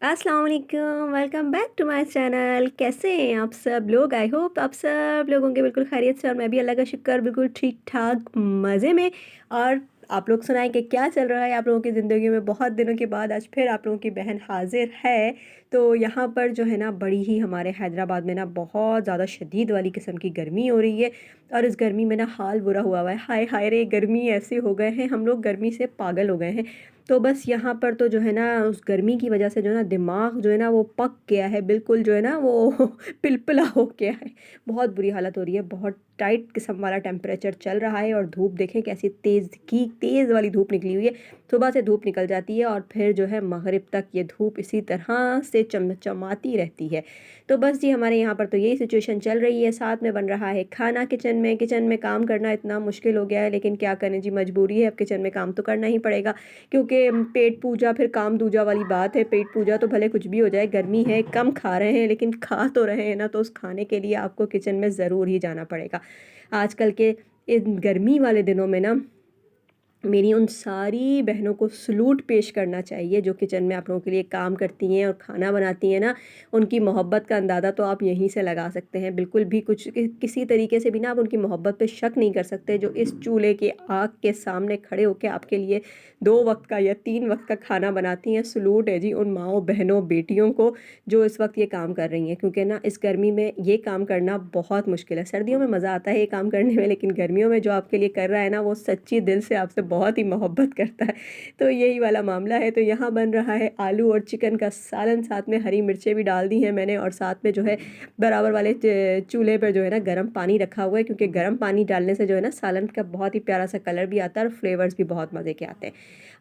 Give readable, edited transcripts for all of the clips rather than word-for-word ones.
अस्सलाम वालेकुम, welcome back to my channel. कैसे हैं आप सब लोग? आई होप आप सब लोग होंगे बिल्कुल खैरियत से और मैं भी अल्लाह का शुक्र बिल्कुल ठीक-ठाक मज़े में। और आप लोग सुनाएँ कि क्या चल रहा है आप लोगों की ज़िंदगी में? बहुत दिनों के बाद आज फिर आप लोगों की बहन हाज़िर है। तो यहाँ पर जो है ना बड़ी ही हमारे हैदराबाद में ना बहुत ज़्यादा शदीद वाली किस्म की गर्मी हो रही है और इस गर्मी में ना हाल बुरा हुआ हुआ है। हाय हाय रे! गर्मी ऐसे हो गए हैं, हम लोग गर्मी से पागल हो गए हैं। तो बस यहाँ पर तो जो है ना उस गर्मी की वजह से जो है ना दिमाग जो है ना वो पक गया है, बिल्कुल जो है ना वो पिलपिला हो गया है। बहुत बुरी हालत हो रही है, बहुत टाइट किस्म वाला टेम्परेचर चल रहा है और धूप देखें कैसी तेज़ वाली धूप निकली हुई है। सुबह से धूप निकल जाती है और फिर जो है मग़रिब तक ये धूप इसी तरह से चमचमाती रहती है। तो बस जी हमारे यहाँ पर तो यही सिचुएशन चल रही है, साथ में बन रहा है खाना किचन में काम करना इतना मुश्किल हो गया है, लेकिन क्या करें जी, मजबूरी है, अब किचन में काम तो करना ही पड़ेगा। क्योंकि पेट पूजा फिर काम दूजा वाली बात है। पेट पूजा तो भले कुछ भी हो जाए, गर्मी है, कम खा रहे हैं लेकिन खा तो रहे हैं ना, तो उस खाने के लिए आपको किचन में ज़रूर ही जाना पड़ेगा। आजकल के इन गर्मी वाले दिनों में ना मेरी उन सारी बहनों को सलूट पेश करना चाहिए जो किचन में आप लोगों के लिए काम करती हैं और खाना बनाती हैं ना। उनकी मोहब्बत का अंदाज़ा तो आप यहीं से लगा सकते हैं। बिल्कुल भी किसी तरीके से भी ना आप उनकी मोहब्बत पे शक नहीं कर सकते, जो इस चूल्हे की आग के सामने खड़े होके आपके लिए 2 वक़्त का या 3 वक़्त का खाना बनाती हैं। सलूट है जी उन माँओं, बहनों, बेटियों को जो इस वक़्त ये काम कर रही हैं, क्योंकि ना इस गर्मी में ये काम करना बहुत मुश्किल है। सर्दियों में मज़ा आता है ये काम करने में, लेकिन गर्मियों में जो आपके लिए कर रहा है ना, वो सच्ची दिल से आपसे बहुत ही मोहब्बत करता है। तो यही वाला मामला है। तो यहाँ बन रहा है आलू और चिकन का सालन, साथ में हरी मिर्चें भी डाल दी हैं मैंने और साथ में जो है बराबर वाले चूल्हे पर जो है ना गर्म पानी रखा हुआ है, क्योंकि गर्म पानी डालने से जो है ना सालन का बहुत ही प्यारा सा कलर भी आता है और फ्लेवर्स भी बहुत मज़े के आते हैं।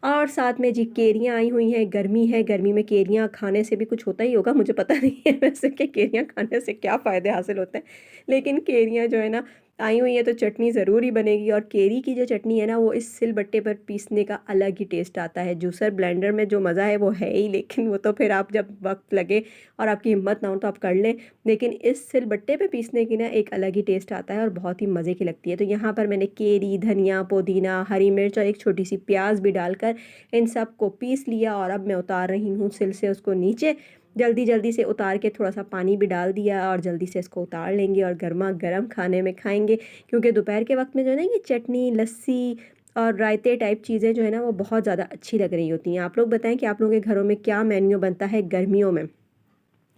और साथ में जी केरियाँ आई हुई हैं, गर्मी है, गर्मी में केरियाँ खाने से भी कुछ होता ही होगा, मुझे पता नहीं है वैसे कि केरियाँ खाने से क्या फ़ायदे हासिल होते हैं। लेकिन केरियाँ जो है ना आई हुई हैं तो चटनी ज़रूर ही बनेगी और केरी की जो चटनी है ना वो इस सिलबट्टे पर पीसने का अलग ही टेस्ट आता है। जूसर ब्लेंडर में जो मज़ा है वो है ही, लेकिन वो तो फिर आप जब वक़्त लगे और आपकी हिम्मत ना हो तो आप कर लें। लेकिन इस सिलबट्टे पे पीसने की ना एक अलग ही टेस्ट आता है और बहुत ही मज़े की लगती है। तो यहाँ पर मैंने केरी, धनिया, पुदीना, हरी मिर्च और एक छोटी-सी प्याज़ भी डालकर इन सब को पीस लिया और अब मैं उतार रही हूँ सिल से उसको नीचे। जल्दी-जल्दी से उतार के थोड़ा-सा पानी भी डाल दिया और जल्दी से इसको उतार लेंगे और गरमा-गरम खाने में खाएँगे। क्योंकि दोपहर के वक़्त में जो है ना ये चटनी, लस्सी और रायते टाइप चीज़ें जो है ना वो बहुत ज़्यादा अच्छी लग रही होती हैं। आप लोग बताएँ कि आप लोगों के घरों में क्या मेन्यू बनता है गर्मियों में?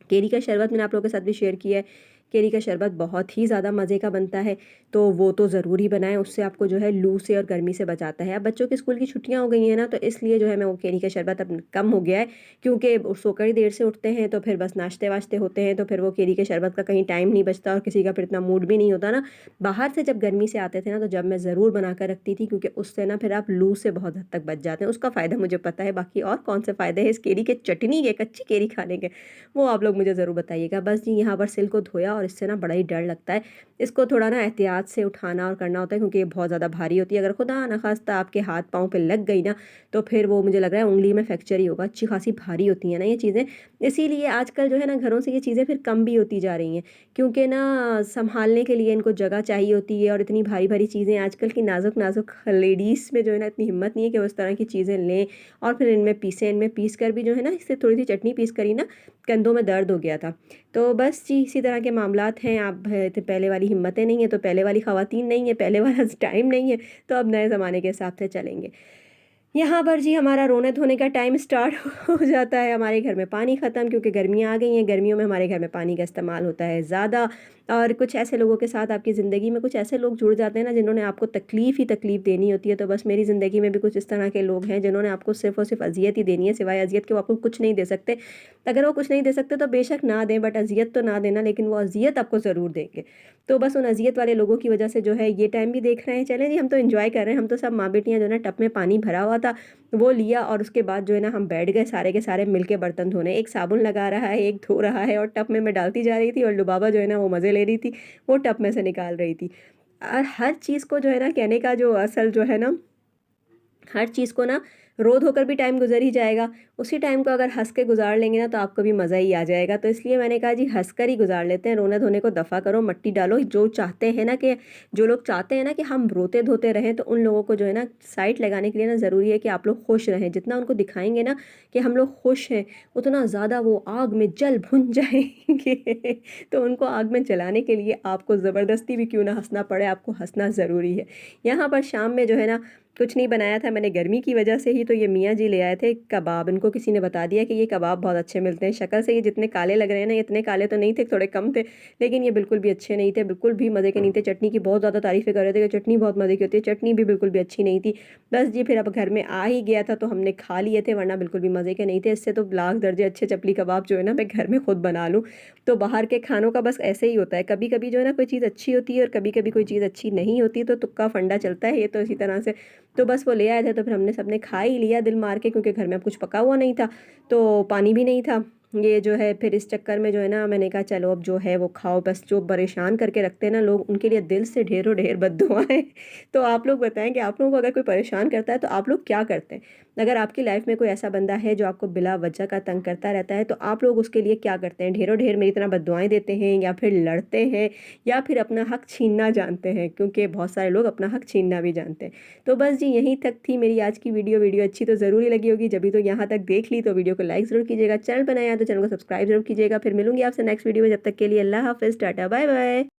केरी का शरबत मैंने आप लोगों के साथ भी शेयर किया है। केरी का शरबत बहुत ही ज़्यादा मज़े का बनता है, तो वो तो ज़रूर ही बनाएँ, उससे आपको जो है लू से और गर्मी से बचाता है। अब बच्चों की स्कूल की छुट्टियाँ हो गई हैं ना, तो इसलिए जो है मैं वो केरी का शरबत अब कम हो गया है, क्योंकि सोकर ही देर से उठते हैं, तो फिर बस नाश्ते-वाश्ते होते हैं, तो फिर वो केरी के शरबत का कहीं टाइम नहीं बचता और किसी का फिर इतना मूड भी नहीं होता ना। बाहर से जब गर्मी से आते थे ना, तो जब मैं ज़रूर बना कर रखती थी, क्योंकि उससे ना फिर आप लू से बहुत हद तक बच जाते हैं। उसका फ़ायदा मुझे पता है, बाकी और कौन से फ़ायदे हैं इस केरी के चटनी के, कच्ची केरी खाने के? वो आप लोग मुझे ज़रूर बताइएगा। बस जी यहाँ पर सिल को धोया और इससे ना बड़ा ही डर लगता है। इसको थोड़ा ना एहतियात से उठाना और करना होता है, क्योंकि ये बहुत ज़्यादा भारी होती है। अगर खुदा ना ख़ास्ता आपके हाथ पाँव पे लग गई ना, तो फिर वो मुझे लग रहा है उँगली में फ्रैक्चर ही होगा। अच्छी ख़ासी भारी होती हैं ना ये चीज़ें। इसीलिए आजकल जो है ना घरों से ये चीज़ें फिर कम भी होती जा रही हैं, क्योंकि ना सँभालने के लिए इनको जगह चाहिए होती है और इतनी भारी-भारी चीज़ें आजकल की नाज़ुक-नाज़ुक लेडीज़ में जो है ना इतनी हिम्मत नहीं है कि वो इस तरह की चीज़ें लें और फिर इनमें पीसें। इनमें पीस कर भी जो है ना इससे थोड़ी-सी चटनी पीस कर ही ना कंधों में दर्द हो गया था। तो बस जी इसी तरह के मामलात हैं। आप तो पहले वाली हिम्मतें नहीं हैं, तो पहले वाली ख़वातीन नहीं है, पहले वाला टाइम नहीं है, तो अब नए ज़माने के हिसाब से चलेंगे। यहाँ पर जी हमारा रोने-धोने का टाइम स्टार्ट हो जाता है। हमारे घर में पानी ख़त्म, क्योंकि गर्मियाँ आ गई हैं। गर्मियों में हमारे घर में पानी का इस्तेमाल होता है ज़्यादा और कुछ ऐसे लोगों के साथ आपकी ज़िंदगी में कुछ ऐसे लोग जुड़ जाते हैं ना, जिन्होंने आपको तकलीफ़ ही तकलीफ़ देनी होती है। तो बस मेरी ज़िंदगी में भी कुछ इस तरह के लोग हैं, जिन्होंने आपको सिर्फ़ और सिर्फ़ अज़ियत ही देनी है, सिवाय अज़ियत के वो आपको कुछ नहीं दे सकते। अगर वो कुछ नहीं दे सकते तो बेशक ना दें, बट अज़ियत तो ना देना, लेकिन वो अज़ियत आपको ज़रूर देंगे। तो बस उन अज़ियत वाले लोगों की वजह से जो है ये टाइम भी देख रहे हैं। चलें जी, हम तो एन्जॉय कर रहे हैं। हम तो सब माँ-बेटियाँ जो है ना टब में पानी भरा हुआ था, वो लिया और उसके बाद जो है ना हम बैठ गए सारे के सारे मिलके बर्तन धोने। एक साबुन लगा रहा है, एक धो रहा है और टब में मैं डालती जा रही थी और लुबाबा जो है ना वो मज़े ले रही थी, वो टब में से निकाल रही थी। और हर चीज़ को जो है ना कहने का जो असल जो है ना, हर चीज़ को ना रो धोकर भी टाइम गुजर ही जाएगा, उसी टाइम को अगर हंस के गुजार लेंगे ना तो आपको भी मज़ा ही आ जाएगा। तो इसलिए मैंने कहा जी हंस कर ही गुजार लेते हैं, रोने धोने को दफ़ा करो, मट्टी डालो। जो लोग चाहते हैं ना कि हम रोते धोते रहें, तो उन लोगों को जो है ना साइड लगाने के लिए ना ज़रूरी है कि आप लोग खुश रहें। जितना उनको दिखाएंगे ना कि हम लोग खुश हैं, उतना ज़्यादा वो आग में जल भुन जाएंगे। तो उनको आग में जलाने के लिए आपको ज़बरदस्ती भी क्यों ना हंसना पड़े, आपको हंसना ज़रूरी है। यहाँ पर शाम में जो है ना कुछ नहीं बनाया था मैंने गर्मी की वजह से ही, तो ये मियाँ जी ले आए थे कबाब। इनको किसी ने बता दिया कि ये कबाब बहुत अच्छे मिलते हैं। शक्ल से ये जितने काले लग रहे हैं ना, इतने काले तो नहीं थे, थोड़े कम थे, लेकिन ये बिल्कुल भी अच्छे नहीं थे, बिल्कुल भी मज़े के नहीं थे। चटनी की बहुत ज़्यादा तारीफ़ें कर रहे थे कि चटनी बहुत मज़े की होती है, चटनी भी बिल्कुल भी अच्छी नहीं थी। बस जी फिर अब घर में आ ही गया था तो हमने खा लिए थे, वरना बिल्कुल भी मज़े के नहीं थे। इससे तो लाख दर्जे अच्छे चपली कबाब जो है ना मैं घर में खुद बना लूँ। तो बाहर के खानों का बस ऐसे ही होता है, कभी कभी जो है ना कोई चीज़ अच्छी होती है और कभी कभी कोई चीज़ अच्छी नहीं होती, तो तुक्का फंडा चलता है ये तो इसी तरह से। तो बस वो ले आए थे तो फिर हमने सबने खा ही लिया दिल मार के, क्योंकि घर में अब कुछ पका हुआ नहीं था, तो पानी भी नहीं था। ये जो है फिर इस चक्कर में जो है ना मैंने कहा चलो अब जो है वो खाओ, बस जो परेशान करके रखते हैं ना लोग, उनके लिए दिल से ढेरों ढेर बद्दुआएं। तो आप लोग बताएं कि आप लोगों को अगर कोई परेशान करता है तो आप लोग क्या करते हैं? अगर आपकी लाइफ में कोई ऐसा बंदा है जो आपको बिला वजह का तंग करता रहता है, तो आप लोग उसके लिए क्या करते हैं? ढेरों ढेर मेरी तरह बद्दुआएं देते हैं, या फिर लड़ते हैं, या फिर अपना हक छीनना जानते हैं? क्योंकि बहुत सारे लोग अपना हक छीनना भी जानते हैं। तो बस जी यहीं तक थी मेरी आज की वीडियो अच्छी तो ज़रूर लगी होगी, जब भी तो यहाँ तक देख ली तो वीडियो को लाइक ज़रूर कीजिएगा, चैनल पर नया है तो चैनल को सब्सक्राइब जरूर कीजिएगा। फिर मिलूंगी आपसे नेक्स्ट वीडियो में, जब तक के लिए अल्लाह हाफिज़, टाटा बाय बाय।